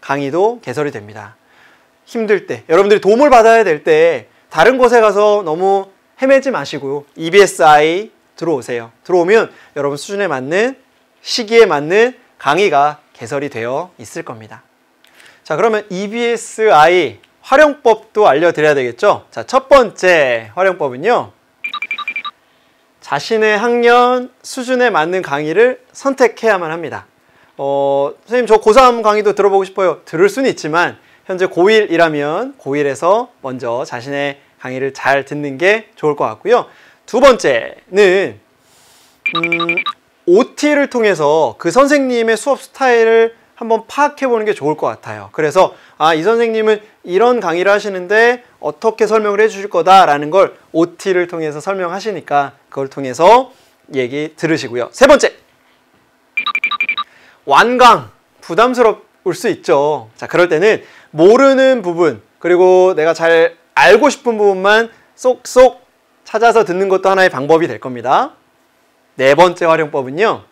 강의도 개설이 됩니다. 힘들 때, 여러분들이 도움을 받아야 될 때 다른 곳에 가서 너무 헤매지 마시고 EBS-I 들어오세요. 들어오면 여러분 수준에 맞는 시기에 맞는 강의가 개설이 되어 있을 겁니다. 자, 그러면 EBS-I 활용법도 알려드려야 되겠죠? 자, 첫 번째 활용법은요. 자신의 학년 수준에 맞는 강의를 선택해야만 합니다. 선생님 저 고3 강의도 들어보고 싶어요. 들을 수는 있지만 현재 고1이라면 고1에서 먼저 자신의 강의를 잘 듣는 게 좋을 것 같고요. 두 번째는 OT를 통해서 그 선생님의 수업 스타일을 한번 파악해 보는 게 좋을 것 같아요. 그래서 이 선생님은 이런 강의를 하시는데 어떻게 설명을 해 주실 거다라는 걸 OT를 통해서 설명하시니까 그걸 통해서 얘기 들으시고요. 세 번째, 완강, 부담스러울 수 있죠. 자, 그럴 때는 모르는 부분 그리고 내가 잘 알고 싶은 부분만 쏙쏙 찾아서 듣는 것도 하나의 방법이 될 겁니다. 네 번째 활용법은요.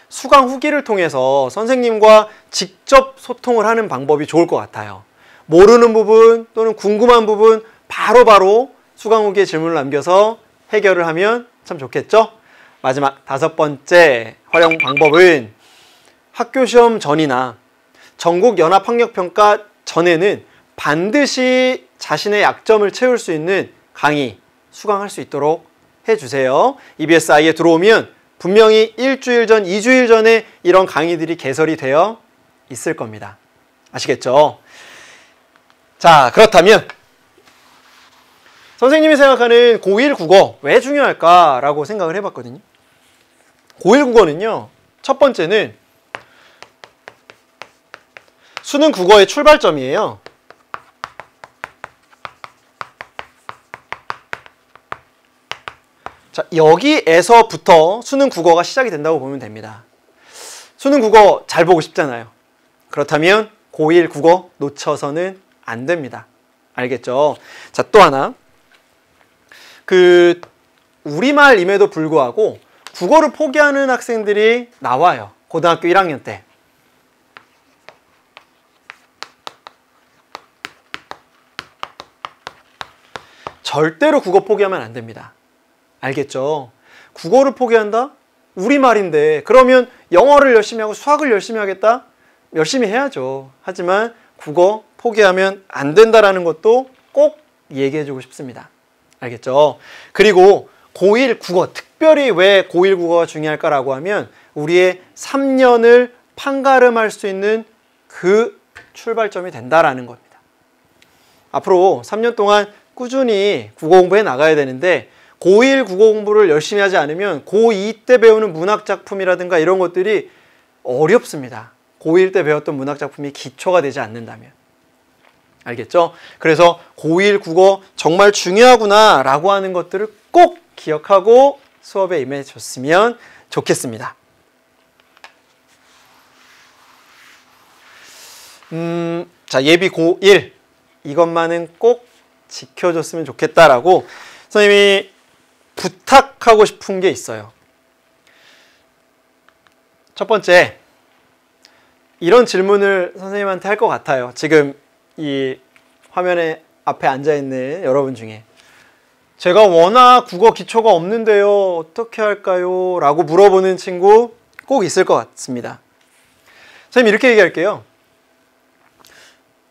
수강 후기를 통해서 선생님과 직접 소통을 하는 방법이 좋을 것 같아요. 모르는 부분 또는 궁금한 부분 바로바로 수강 후기에 질문을 남겨서 해결을 하면 참 좋겠죠? 마지막 다섯 번째 활용 방법은 학교 시험 전이나 전국 연합 학력평가 전에는 반드시 자신의 약점을 채울 수 있는 강의 수강할 수 있도록 해주세요. EBS-I에 들어오면 분명히 일주일 전, 2주일 전에 이런 강의들이 개설이 되어 있을 겁니다. 아시겠죠? 자, 그렇다면 선생님이 생각하는 고1 국어 왜 중요할까라고 생각을 해봤거든요. 고1 국어는요. 첫 번째는 수능 국어의 출발점이에요. 자, 여기에서부터 수능 국어가 시작이 된다고 보면 됩니다. 수능 국어 잘 보고 싶잖아요. 그렇다면 고1 국어 놓쳐서는 안 됩니다. 알겠죠? 자, 또 하나. 우리말임에도 불구하고 국어를 포기하는 학생들이 나와요. 고등학교 1학년 때. 절대로 국어 포기하면 안 됩니다. 알겠죠? 국어를 포기한다? 우리말인데 그러면 영어를 열심히 하고 수학을 열심히 하겠다? 열심히 해야죠. 하지만 국어 포기하면 안 된다라는 것도 꼭 얘기해주고 싶습니다. 알겠죠? 그리고 고1 국어, 특별히 왜 고1 국어가 중요할까라고 하면 우리의 3년을 판가름할 수 있는 그 출발점이 된다라는 겁니다. 앞으로 3년 동안 꾸준히 국어 공부해 나가야 되는데 고1 국어 공부를 열심히 하지 않으면 고2 때 배우는 문학작품이라든가 이런 것들이 어렵습니다. 고1 때 배웠던 문학작품이 기초가 되지 않는다면. 알겠죠? 그래서 고1 국어 정말 중요하구나 라고 하는 것들을 꼭 기억하고 수업에 임해줬으면 좋겠습니다. 자, 예비 고1 이것만은 꼭 지켜줬으면 좋겠다라고 선생님이 부탁하고 싶은 게 있어요. 첫 번째, 이런 질문을 선생님한테 할 것 같아요. 지금 이 화면에 앞에 앉아있는 여러분 중에 제가 워낙 국어 기초가 없는데요. 어떻게 할까요? 라고 물어보는 친구 꼭 있을 것 같습니다. 선생님 이렇게 얘기할게요.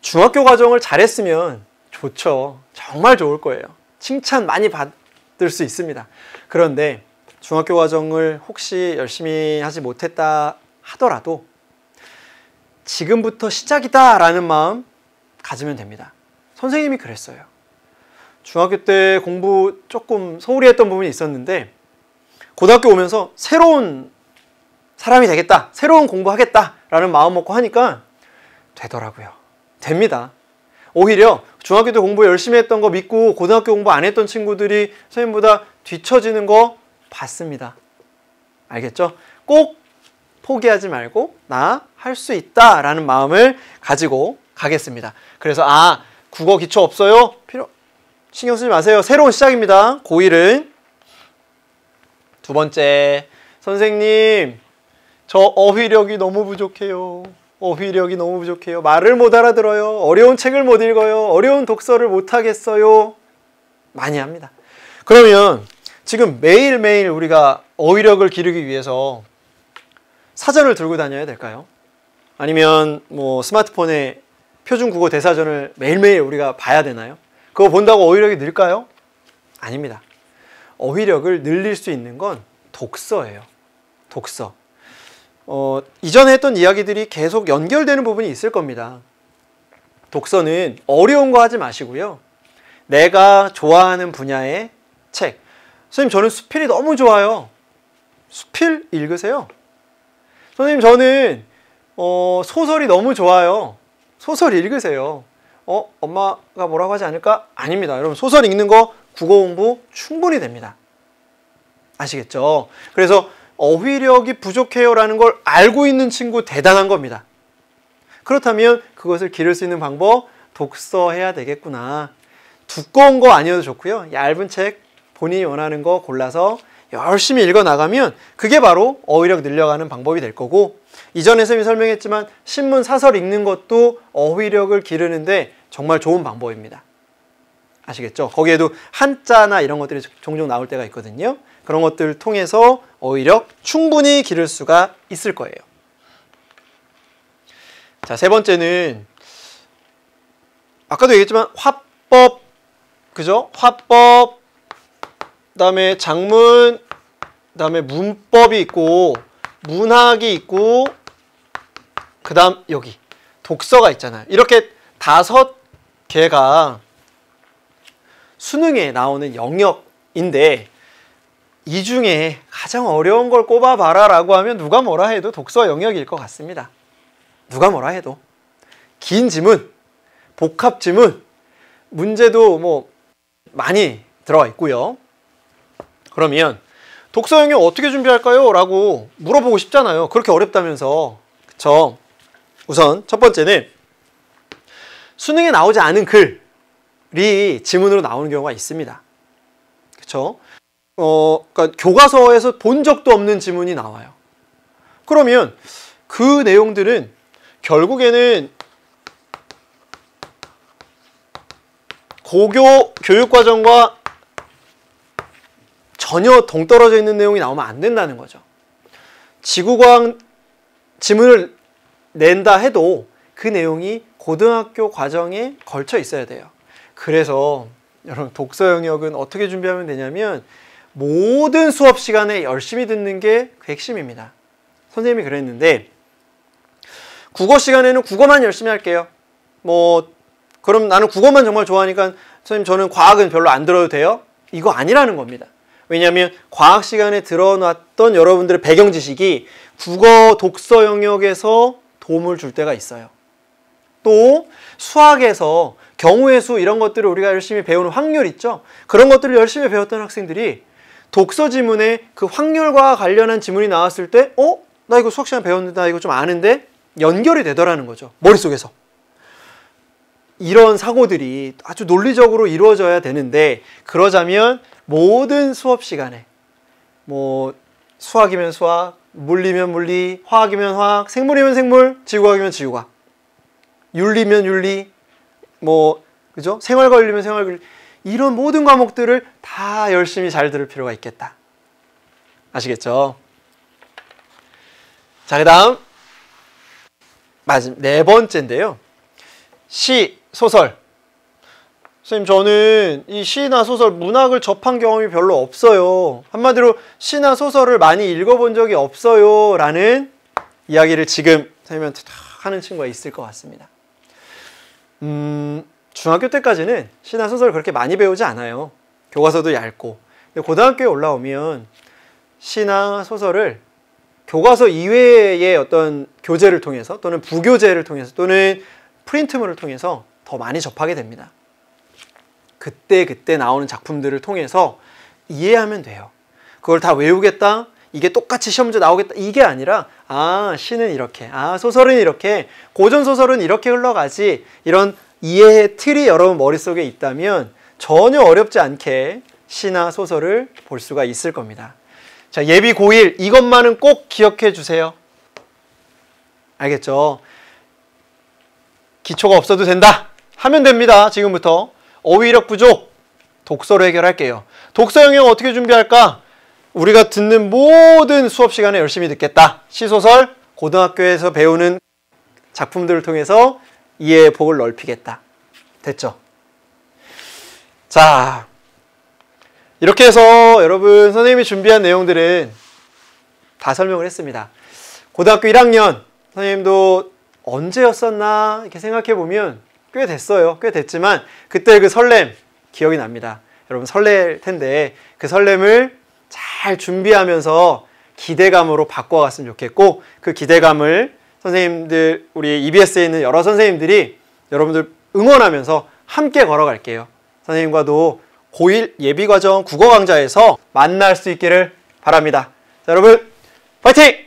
중학교 과정을 잘했으면 좋죠. 정말 좋을 거예요. 칭찬 많이 받을 수 있습니다. 그런데 중학교 과정을 혹시 열심히 하지 못했다 하더라도 지금부터 시작이다 라는 마음 가지면 됩니다. 선생님이 그랬어요. 중학교 때 공부 조금 소홀히 했던 부분이 있었는데 고등학교 오면서 새로운 사람이 되겠다, 새로운 공부하겠다 라는 마음 먹고 하니까 되더라고요. 됩니다. 오히려 중학교 때 공부 열심히 했던 거 믿고 고등학교 공부 안 했던 친구들이 선생님보다 뒤처지는 거 봤습니다. 알겠죠? 꼭 포기하지 말고 나 할 수 있다 라는 마음을 가지고 가겠습니다. 그래서 국어 기초 없어요? 신경 쓰지 마세요. 새로운 시작입니다. 고1은. 두 번째, 선생님 저 어휘력이 너무 부족해요. 어휘력이 너무 부족해요. 말을 못 알아들어요. 어려운 책을 못 읽어요. 어려운 독서를 못 하겠어요. 많이 합니다. 그러면 지금 매일매일 우리가 어휘력을 기르기 위해서 사전을 들고 다녀야 될까요? 아니면 뭐 스마트폰에 표준 국어 대사전을 매일매일 우리가 봐야 되나요? 그거 본다고 어휘력이 늘까요? 아닙니다. 어휘력을 늘릴 수 있는 건 독서예요. 독서. 이전에 했던 이야기들이 계속 연결되는 부분이 있을 겁니다. 독서는 어려운 거 하지 마시고요. 내가 좋아하는 분야의 책. 선생님 저는 수필이 너무 좋아요. 수필 읽으세요. 선생님 저는 소설이 너무 좋아요. 소설 읽으세요. 엄마가 뭐라고 하지 않을까? 아닙니다. 여러분 소설 읽는 거 국어 공부 충분히 됩니다. 아시겠죠? 그래서 어휘력이 부족해요 라는 걸 알고 있는 친구 대단한 겁니다. 그렇다면 그것을 기를 수 있는 방법 독서해야 되겠구나. 두꺼운 거 아니어도 좋고요. 얇은 책 본인이 원하는 거 골라서 열심히 읽어 나가면 그게 바로 어휘력 늘려가는 방법이 될 거고, 이전에 선생님이 설명했지만 신문 사설 읽는 것도 어휘력을 기르는데 정말 좋은 방법입니다. 아시겠죠? 거기에도 한자나 이런 것들이 종종 나올 때가 있거든요. 그런 것들을 통해서 어휘력 충분히 기를 수가 있을 거예요. 자, 세 번째는 아까도 얘기했지만 화법, 그죠? 화법, 그다음에 작문, 그다음에 문법이 있고 문학이 있고 그다음 여기 독서가 있잖아요. 이렇게 5개가 수능에 나오는 영역인데 이 중에 가장 어려운 걸 꼽아봐라 라고 하면 누가 뭐라 해도 독서 영역일 것 같습니다. 누가 뭐라 해도. 긴 지문, 복합 지문, 문제도 뭐 많이 들어가 있고요. 그러면 독서 영역 어떻게 준비할까요? 라고 물어보고 싶잖아요. 그렇게 어렵다면서. 그쵸? 우선 첫 번째는 수능에 나오지 않은 글이 지문으로 나오는 경우가 있습니다. 그쵸? 그러니까 교과서에서 본 적도 없는 지문이 나와요. 그러면 그 내용들은 결국에는 고교 교육과정과 전혀 동떨어져 있는 내용이 나오면 안 된다는 거죠. 지구과학 지문을 낸다 해도 그 내용이 고등학교 과정에 걸쳐 있어야 돼요. 그래서 여러분 독서 영역은 어떻게 준비하면 되냐면 모든 수업 시간에 열심히 듣는 게 그 핵심입니다. 선생님이 그랬는데 국어 시간에는 국어만 열심히 할게요. 그럼 나는 국어만 정말 좋아하니까 선생님 저는 과학은 별로 안 들어도 돼요? 이거 아니라는 겁니다. 왜냐하면 과학 시간에 들어놨던 여러분들의 배경 지식이 국어 독서 영역에서 도움을 줄 때가 있어요. 또 수학에서 경우의 수 이런 것들을 우리가 열심히 배우는 확률 있죠? 그런 것들을 열심히 배웠던 학생들이 독서 지문에 그 확률과 관련한 지문이 나왔을 때 나 이거 수학 시간 배웠는데 나 이거 좀 아는데? 연결이 되더라는 거죠. 머릿속에서. 이런 사고들이 아주 논리적으로 이루어져야 되는데 그러자면 모든 수업 시간에 수학이면 수학, 물리면 물리, 화학이면 화학, 생물이면 생물, 지구과학이면 지구과학, 윤리면 윤리, 그죠? 생활관리면 생활관리, 이런 모든 과목들을 다 열심히 잘 들을 필요가 있겠다. 아시겠죠? 자, 그 다음 네 번째인데요. 시, 소설. 선생님 저는 이 시나 소설, 문학을 접한 경험이 별로 없어요. 한마디로 시나 소설을 많이 읽어본 적이 없어요 라는 이야기를 지금 선생님한테 하는 친구가 있을 것 같습니다. 중학교 때까지는 시나 소설을 그렇게 많이 배우지 않아요. 교과서도 얇고. 근데 고등학교에 올라오면 시나 소설을 교과서 이외의 어떤 교재를 통해서 또는 부교재를 통해서 또는 프린트물을 통해서 더 많이 접하게 됩니다. 그때 나오는 작품들을 통해서 이해하면 돼요. 그걸 다 외우겠다, 이게 똑같이 시험 문제 나오겠다, 이게 아니라 시는 이렇게, 소설은 이렇게, 고전소설은 이렇게 흘러가지, 이런 이해의 틀이 여러분 머릿속에 있다면 전혀 어렵지 않게 시나 소설을 볼 수가 있을 겁니다. 자, 예비 고1 이것만은 꼭 기억해 주세요. 알겠죠? 기초가 없어도 된다 하면 됩니다. 지금부터 어휘력 부족 독서로 해결할게요. 독서 영역 어떻게 준비할까? 우리가 듣는 모든 수업 시간에 열심히 듣겠다. 시소설, 고등학교에서 배우는 작품들을 통해서 이해의 폭을 넓히겠다. 됐죠? 자, 이렇게 해서 여러분 선생님이 준비한 내용들은 다 설명을 했습니다. 고등학교 1학년 선생님도 언제였었나 이렇게 생각해 보면 꽤 됐어요. 꽤 됐지만 그때 그 설렘 기억이 납니다. 여러분 설렐 텐데 그 설렘을 잘 준비하면서 기대감으로 바꿔갔으면 좋겠고, 그 기대감을 선생님들, 우리 EBS에 있는 여러 선생님들이 여러분들 응원하면서 함께 걸어갈게요. 선생님과도 고1 예비과정 국어 강좌에서 만날 수 있기를 바랍니다. 자, 여러분 파이팅!